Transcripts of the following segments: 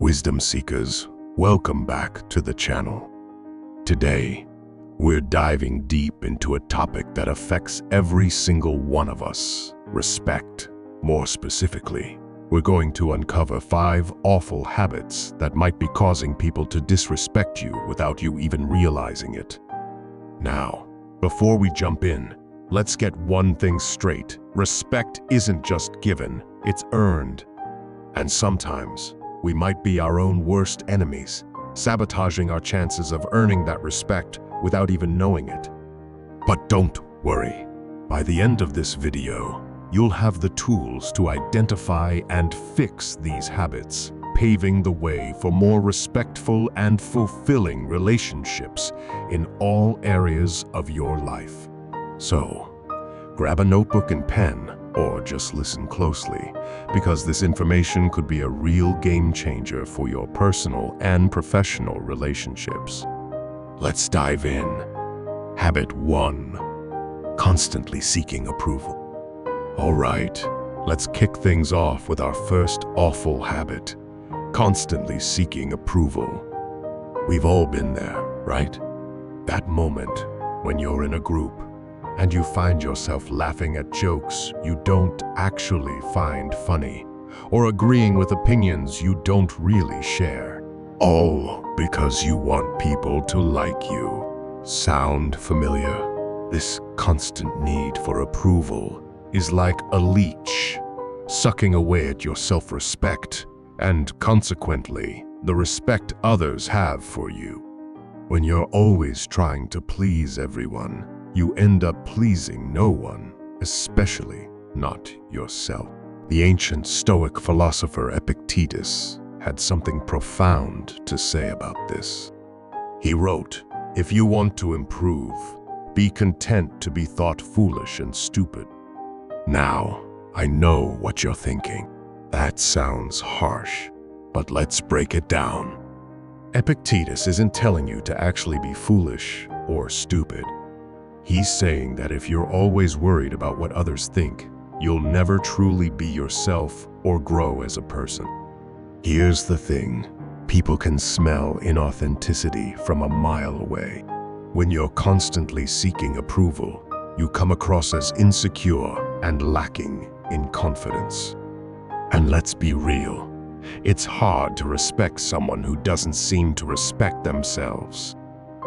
Wisdom seekers, welcome back to the channel. Today, we're diving deep into a topic that affects every single one of us: respect. More specifically, we're going to uncover 5 awful habits that might be causing people to disrespect you without you even realizing it. Now, before we jump in, let's get one thing straight. Respect isn't just given, it's earned. And sometimes, we might be our own worst enemies, sabotaging our chances of earning that respect without even knowing it. But don't worry. By the end of this video, you'll have the tools to identify and fix these habits, paving the way for more respectful and fulfilling relationships in all areas of your life. So, grab a notebook and pen, or just listen closely, because this information could be a real game changer for your personal and professional relationships. Let's dive in. Habit 1. Constantly seeking approval. All right, let's kick things off with our first awful habit: constantly seeking approval. We've all been there, right? That moment when you're in a group and you find yourself laughing at jokes you don't actually find funny, or agreeing with opinions you don't really share, all because you want people to like you. Sound familiar? This constant need for approval is like a leech, sucking away at your self-respect and, consequently, the respect others have for you. When you're always trying to please everyone, you end up pleasing no one, especially not yourself. The ancient Stoic philosopher Epictetus had something profound to say about this. He wrote, "If you want to improve, be content to be thought foolish and stupid." Now, I know what you're thinking. That sounds harsh, but let's break it down. Epictetus isn't telling you to actually be foolish or stupid. He's saying that if you're always worried about what others think, you'll never truly be yourself or grow as a person. Here's the thing: people can smell inauthenticity from a mile away. When you're constantly seeking approval, you come across as insecure and lacking in confidence. And let's be real, it's hard to respect someone who doesn't seem to respect themselves.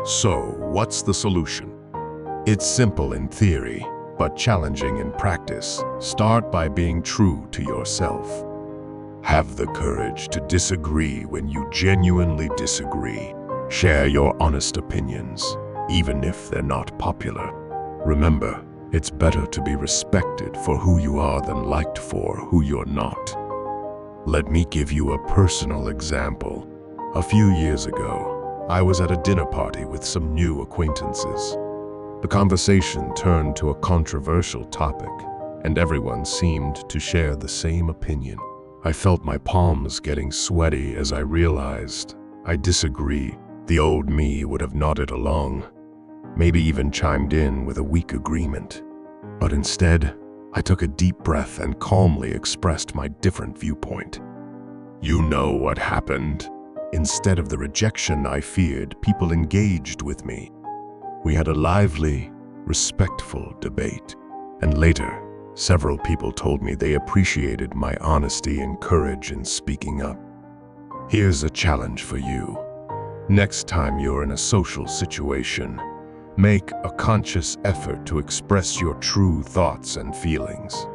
So, what's the solution? It's simple in theory, but challenging in practice. Start by being true to yourself. Have the courage to disagree when you genuinely disagree. Share your honest opinions, even if they're not popular. Remember, it's better to be respected for who you are than liked for who you're not. Let me give you a personal example. A few years ago, I was at a dinner party with some new acquaintances. The conversation turned to a controversial topic, and everyone seemed to share the same opinion. I felt my palms getting sweaty as I realized I disagree. The old me would have nodded along, maybe even chimed in with a weak agreement. But instead, I took a deep breath and calmly expressed my different viewpoint. You know what happened? Instead of the rejection I feared, people engaged with me. We had a lively, respectful debate, and later, several people told me they appreciated my honesty and courage in speaking up. Here's a challenge for you. Next time you're in a social situation, make a conscious effort to express your true thoughts and feelings.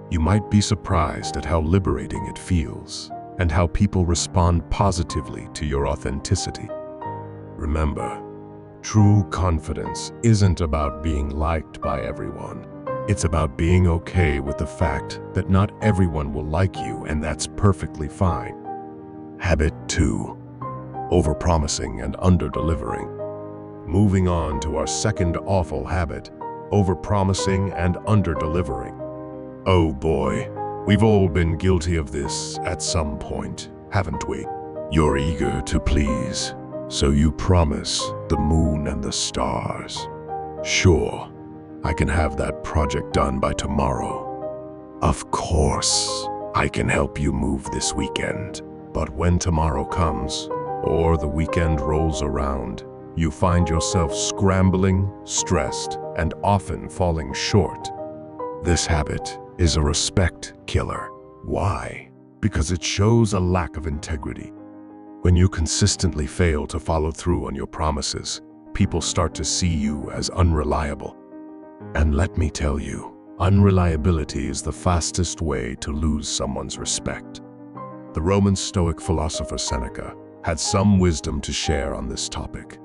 You might be surprised at how liberating it feels, and how people respond positively to your authenticity. Remember, true confidence isn't about being liked by everyone. It's about being okay with the fact that not everyone will like you, and that's perfectly fine. Habit 2. Overpromising and underdelivering. Moving on to our second awful habit: overpromising and underdelivering. Oh boy, we've all been guilty of this at some point, haven't we? You're eager to please, so you promise the moon and the stars. Sure, I can have that project done by tomorrow. Of course, I can help you move this weekend. But when tomorrow comes, or the weekend rolls around, you find yourself scrambling, stressed, and often falling short. This habit is a respect killer. Why? Because it shows a lack of integrity. When you consistently fail to follow through on your promises, people start to see you as unreliable. And let me tell you, unreliability is the fastest way to lose someone's respect. The Roman Stoic philosopher Seneca had some wisdom to share on this topic.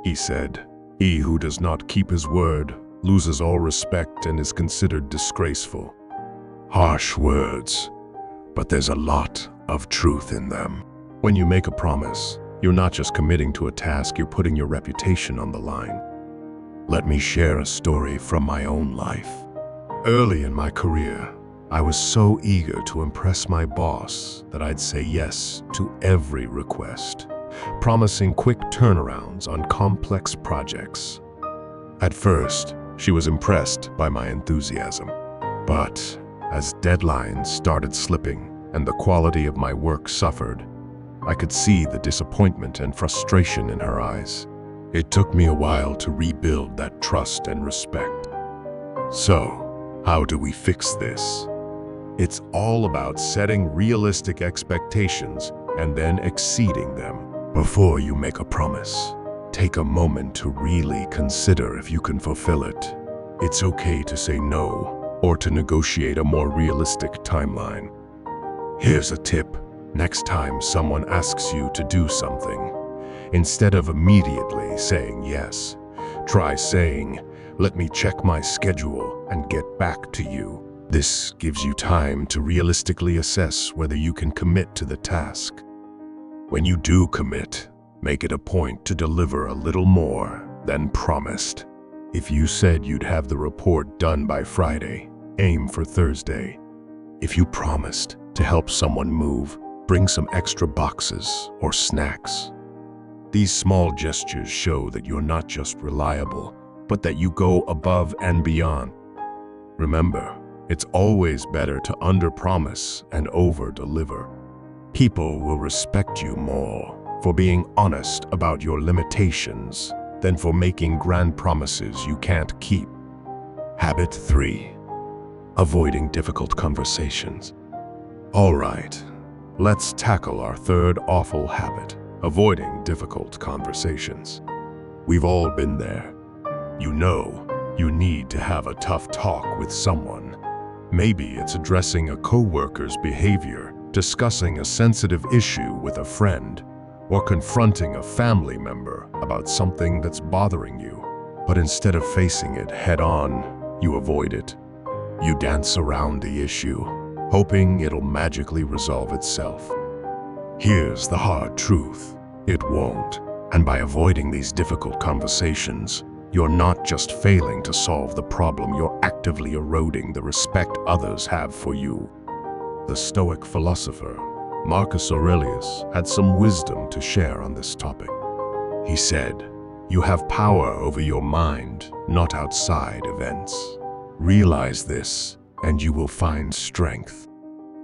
He said, "He who does not keep his word loses all respect and is considered disgraceful." Harsh words, but there's a lot of truth in them. When you make a promise, you're not just committing to a task, you're putting your reputation on the line. Let me share a story from my own life. Early in my career, I was so eager to impress my boss that I'd say yes to every request, promising quick turnarounds on complex projects. At first, she was impressed by my enthusiasm. But as deadlines started slipping and the quality of my work suffered, I could see the disappointment and frustration in her eyes. It took me a while to rebuild that trust and respect. So, how do we fix this? It's all about setting realistic expectations and then exceeding them. Before you make a promise, take a moment to really consider if you can fulfill it. It's okay to say no or to negotiate a more realistic timeline. Here's a tip. Next time someone asks you to do something, instead of immediately saying yes, try saying, "Let me check my schedule and get back to you." This gives you time to realistically assess whether you can commit to the task. When you do commit, make it a point to deliver a little more than promised. If you said you'd have the report done by Friday, aim for Thursday. If you promised to help someone move, bring some extra boxes or snacks. These small gestures show that you're not just reliable, but that you go above and beyond. Remember, it's always better to under-promise and over-deliver. People will respect you more for being honest about your limitations than for making grand promises you can't keep. Habit 3. Avoiding difficult conversations. All right, let's tackle our third awful habit, avoiding difficult conversations. We've all been there. You know, you need to have a tough talk with someone. Maybe it's addressing a coworker's behavior, discussing a sensitive issue with a friend, or confronting a family member about something that's bothering you. But instead of facing it head-on, you avoid it. You dance around the issue, hoping it'll magically resolve itself. Here's the hard truth. It won't. And by avoiding these difficult conversations, you're not just failing to solve the problem, you're actively eroding the respect others have for you. The Stoic philosopher, Marcus Aurelius, had some wisdom to share on this topic. He said, "You have power over your mind, not outside events. Realize this, and you will find strength."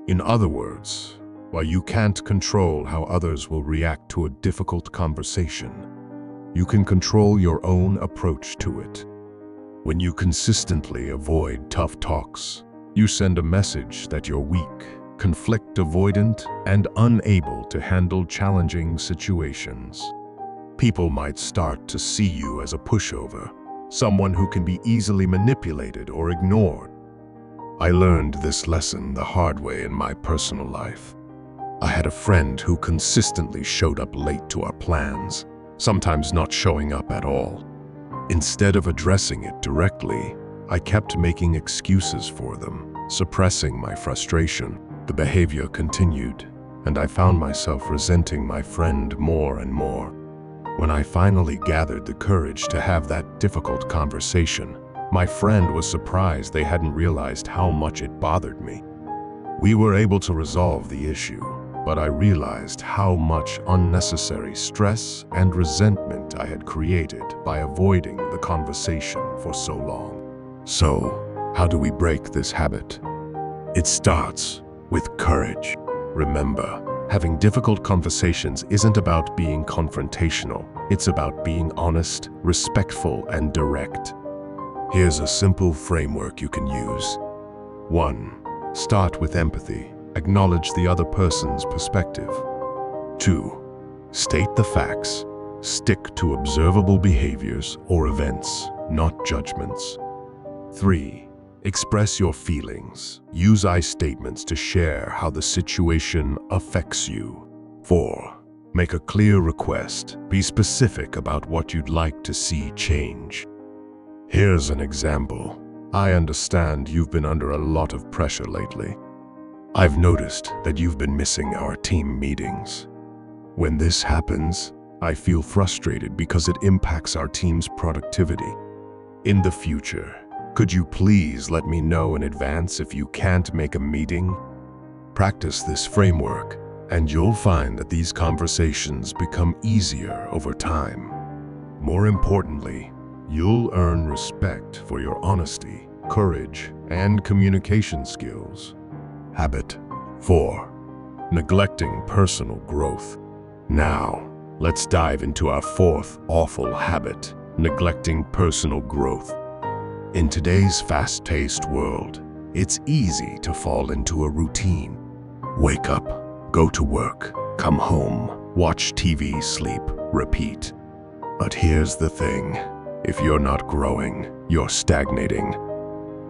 In other words, while you can't control how others will react to a difficult conversation, you can control your own approach to it. When you consistently avoid tough talks, you send a message that you're weak, conflict avoidant, and unable to handle challenging situations. People might start to see you as a pushover, someone who can be easily manipulated or ignored. I learned this lesson the hard way in my personal life. I had a friend who consistently showed up late to our plans, sometimes not showing up at all. Instead of addressing it directly, I kept making excuses for them, suppressing my frustration. The behavior continued, and I found myself resenting my friend more and more. When I finally gathered the courage to have that difficult conversation, my friend was surprised they hadn't realized how much it bothered me. We were able to resolve the issue, but I realized how much unnecessary stress and resentment I had created by avoiding the conversation for so long. So, how do we break this habit? It starts with courage. Remember, Having difficult conversations isn't about being confrontational. It's about being honest, respectful, and direct. Here's a simple framework you can use. 1. Start with empathy. Acknowledge the other person's perspective. 2. State the facts. Stick to observable behaviors or events, not judgments. 3. Express your feelings. Use I statements to share how the situation affects you. 4. Make a clear request. Be specific about what you'd like to see change. Here's an example. I understand you've been under a lot of pressure lately. I've noticed that you've been missing our team meetings. When this happens, I feel frustrated because it impacts our team's productivity. In the future, could you please let me know in advance if you can't make a meeting? Practice this framework, and you'll find that these conversations become easier over time. More importantly, you'll earn respect for your honesty, courage, and communication skills. Habit 4. Neglecting personal growth. Now, let's dive into our fourth awful habit, neglecting personal growth. In today's fast-paced world, it's easy to fall into a routine. Wake up, go to work, come home, watch TV, sleep, repeat. But here's the thing. If you're not growing, you're stagnating.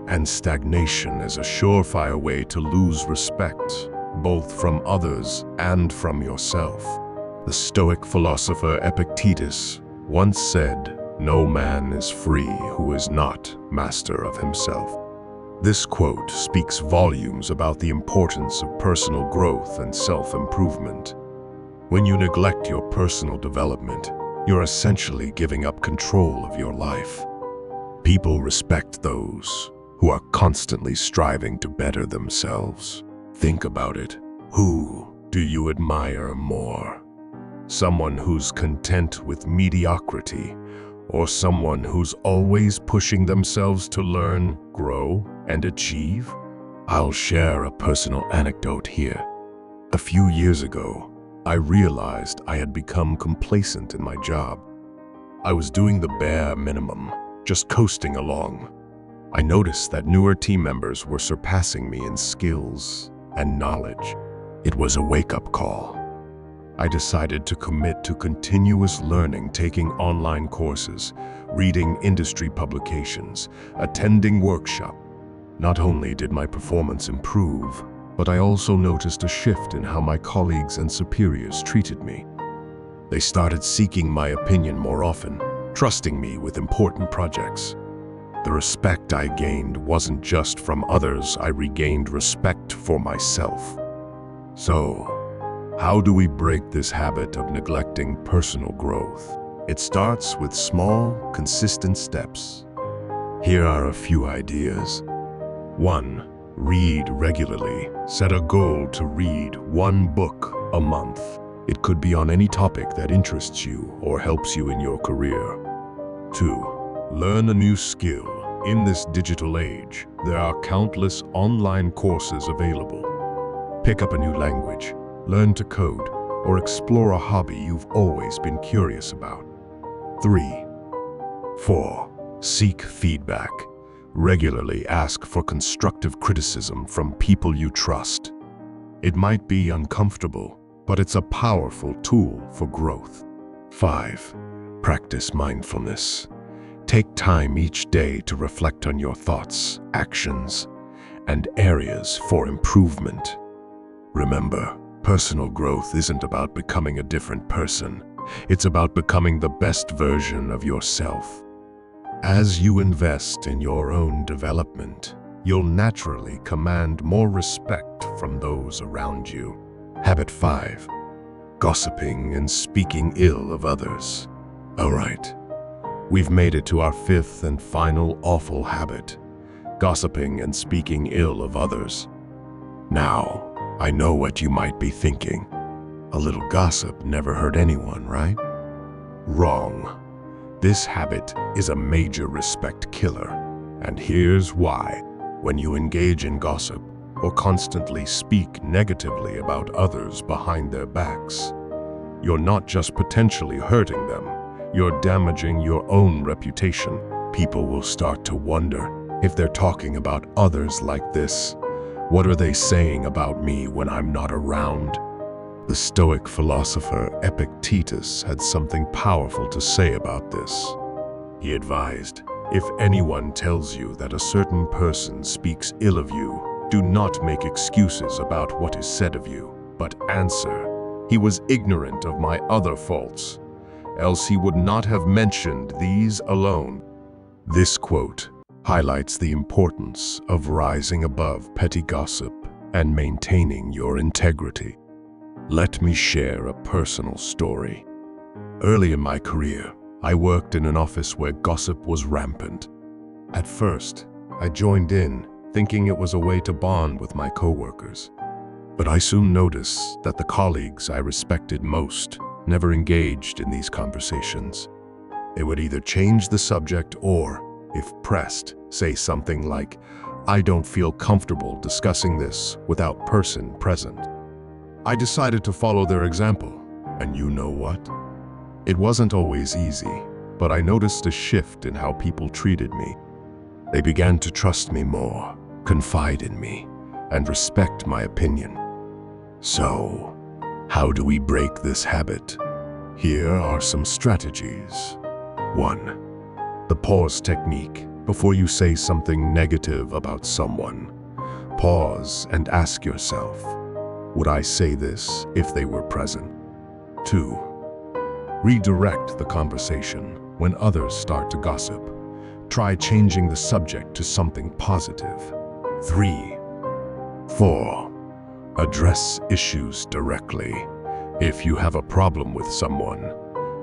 And stagnation is a surefire way to lose respect, both from others and from yourself. The Stoic philosopher Epictetus once said, "No man is free who is not master of himself." This quote speaks volumes about the importance of personal growth and self-improvement. When you neglect your personal development, you're essentially giving up control of your life. People respect those who are constantly striving to better themselves. Think about it. Who do you admire more? Someone who's content with mediocrity, or someone who's always pushing themselves to learn, grow, and achieve? I'll share a personal anecdote here. A few years ago, I realized I had become complacent in my job. I was doing the bare minimum, just coasting along. I noticed that newer team members were surpassing me in skills and knowledge. It was a wake-up call. I decided to commit to continuous learning, taking online courses, reading industry publications, attending workshops. Not only did my performance improve, but I also noticed a shift in how my colleagues and superiors treated me. They started seeking my opinion more often, trusting me with important projects. The respect I gained wasn't just from others, I regained respect for myself. So, how do we break this habit of neglecting personal growth? It starts with small, consistent steps. Here are a few ideas. 1. Read regularly. Set a goal to read one book a month. It could be on any topic that interests you or helps you in your career. 2. Learn a new skill. In this digital age, there are countless online courses available. Pick up a new language, learn to code, or explore a hobby you've always been curious about. 3. 4. Seek feedback. Regularly ask for constructive criticism from people you trust. It might be uncomfortable, but it's a powerful tool for growth. 5. Practice mindfulness. Take time each day to reflect on your thoughts, actions, and areas for improvement. Remember, personal growth isn't about becoming a different person. It's about becoming the best version of yourself. As you invest in your own development, you'll naturally command more respect from those around you. Habit 5. Gossiping and speaking ill of others. All right. We've made it to our fifth and final awful habit, gossiping and speaking ill of others. Now, I know what you might be thinking. A little gossip never hurt anyone, right? Wrong. This habit is a major respect killer, and here's why. When you engage in gossip, or constantly speak negatively about others behind their backs, you're not just potentially hurting them, you're damaging your own reputation. People will start to wonder, if they're talking about others like this, what are they saying about me when I'm not around? The Stoic philosopher Epictetus had something powerful to say about this. He advised, if anyone tells you that a certain person speaks ill of you, do not make excuses about what is said of you, but answer, he was ignorant of my other faults, else he would not have mentioned these alone. This quote highlights the importance of rising above petty gossip and maintaining your integrity. Let me share a personal story. Early in my career, I worked in an office where gossip was rampant. At first, I joined in, thinking it was a way to bond with my coworkers. But I soon noticed that the colleagues I respected most never engaged in these conversations. They would either change the subject or, if pressed, say something like, "I don't feel comfortable discussing this without person present." I decided to follow their example, and you know what? It wasn't always easy, but I noticed a shift in how people treated me. They began to trust me more, confide in me, and respect my opinion. So, how do we break this habit? Here are some strategies. 1. The pause technique. Before you say something negative about someone, pause and ask yourself, would I say this if they were present? 2. Redirect the conversation. When others start to gossip, try changing the subject to something positive. 3. 4. Address issues directly. If you have a problem with someone,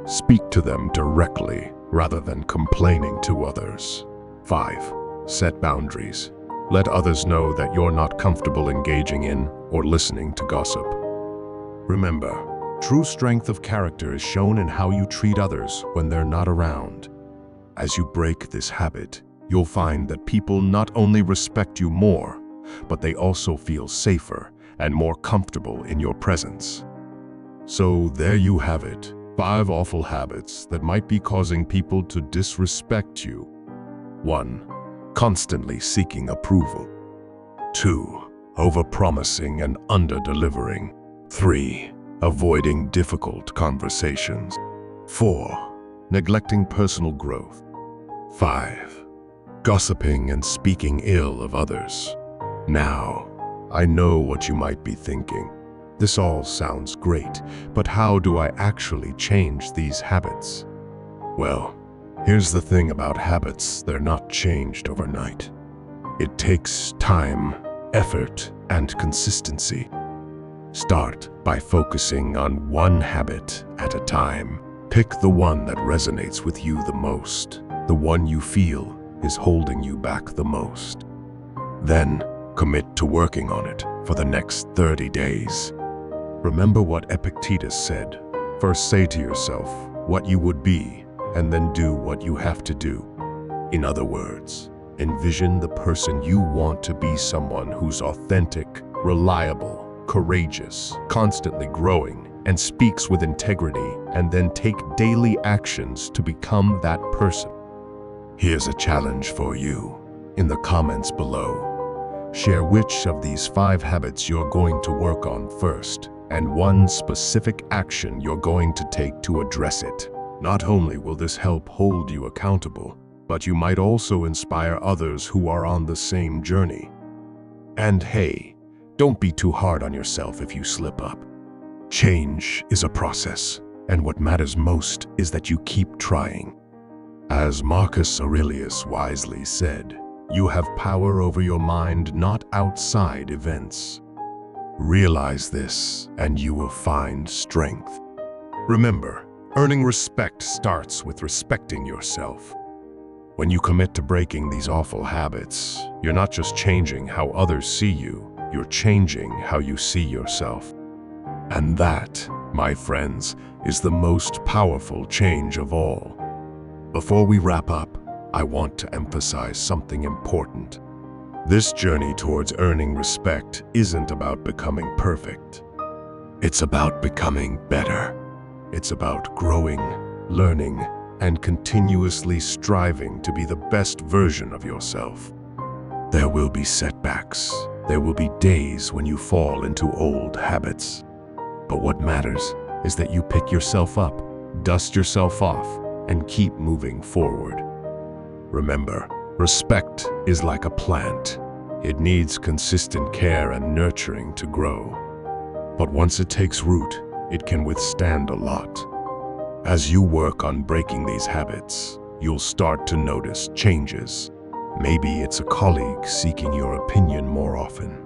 speak to them directly rather than complaining to others. 5. Set boundaries. Let others know that you're not comfortable engaging in or listening to gossip. Remember, true strength of character is shown in how you treat others when they're not around. As you break this habit, you'll find that people not only respect you more, but they also feel safer and more comfortable in your presence. So there you have it, 5 awful habits that might be causing people to disrespect you. 1. Constantly seeking approval. 2. Overpromising and underdelivering. 3. Avoiding difficult conversations. 4. Neglecting personal growth. 5. Gossiping and speaking ill of others. Now, I know what you might be thinking. This all sounds great, but how do I actually change these habits? Well, here's the thing about habits, they're not changed overnight. It takes time, effort, and consistency. Start by focusing on one habit at a time. Pick the one that resonates with you the most, the one you feel is holding you back the most. Then, commit to working on it for the next 30 days. Remember what Epictetus said. First say to yourself what you would be, and then do what you have to do. In other words, envision the person you want to be, someone who's authentic, reliable, courageous, constantly growing, and speaks with integrity, and then take daily actions to become that person. Here's a challenge for you. In the comments below, share which of these 5 habits you're going to work on first, and one specific action you're going to take to address it. Not only will this help hold you accountable, but you might also inspire others who are on the same journey. And hey, don't be too hard on yourself if you slip up. Change is a process, and what matters most is that you keep trying. As Marcus Aurelius wisely said, you have power over your mind, not outside events. Realize this, and you will find strength. Remember, earning respect starts with respecting yourself. When you commit to breaking these awful habits, you're not just changing how others see you, you're changing how you see yourself. And that, my friends, is the most powerful change of all. Before we wrap up, I want to emphasize something important. This journey towards earning respect isn't about becoming perfect. It's about becoming better. It's about growing, learning, and continuously striving to be the best version of yourself. There will be setbacks. There will be days when you fall into old habits. But what matters is that you pick yourself up, dust yourself off, and keep moving forward. Remember, respect is like a plant. It needs consistent care and nurturing to grow. But once it takes root, it can withstand a lot. As you work on breaking these habits, you'll start to notice changes. Maybe it's a colleague seeking your opinion more often.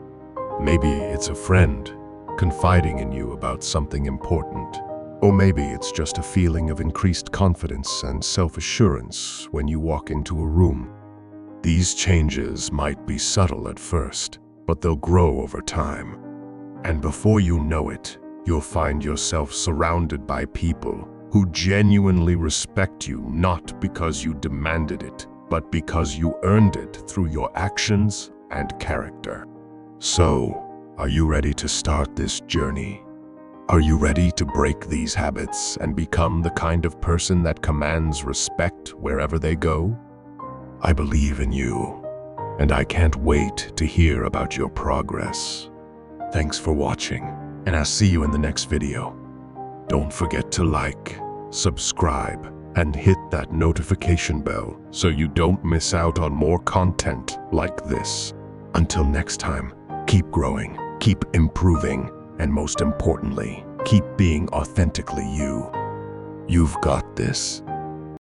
Maybe it's a friend confiding in you about something important. Or maybe it's just a feeling of increased confidence and self-assurance when you walk into a room. These changes might be subtle at first, but they'll grow over time. And before you know it, you'll find yourself surrounded by people who genuinely respect you, not because you demanded it, but because you earned it through your actions and character. So, are you ready to start this journey? Are you ready to break these habits and become the kind of person that commands respect wherever they go? I believe in you, and I can't wait to hear about your progress. Thanks for watching, and I'll see you in the next video. Don't forget to like, subscribe, and hit that notification bell so you don't miss out on more content like this. Until next time, keep growing, keep improving, and most importantly, keep being authentically you. You've got this.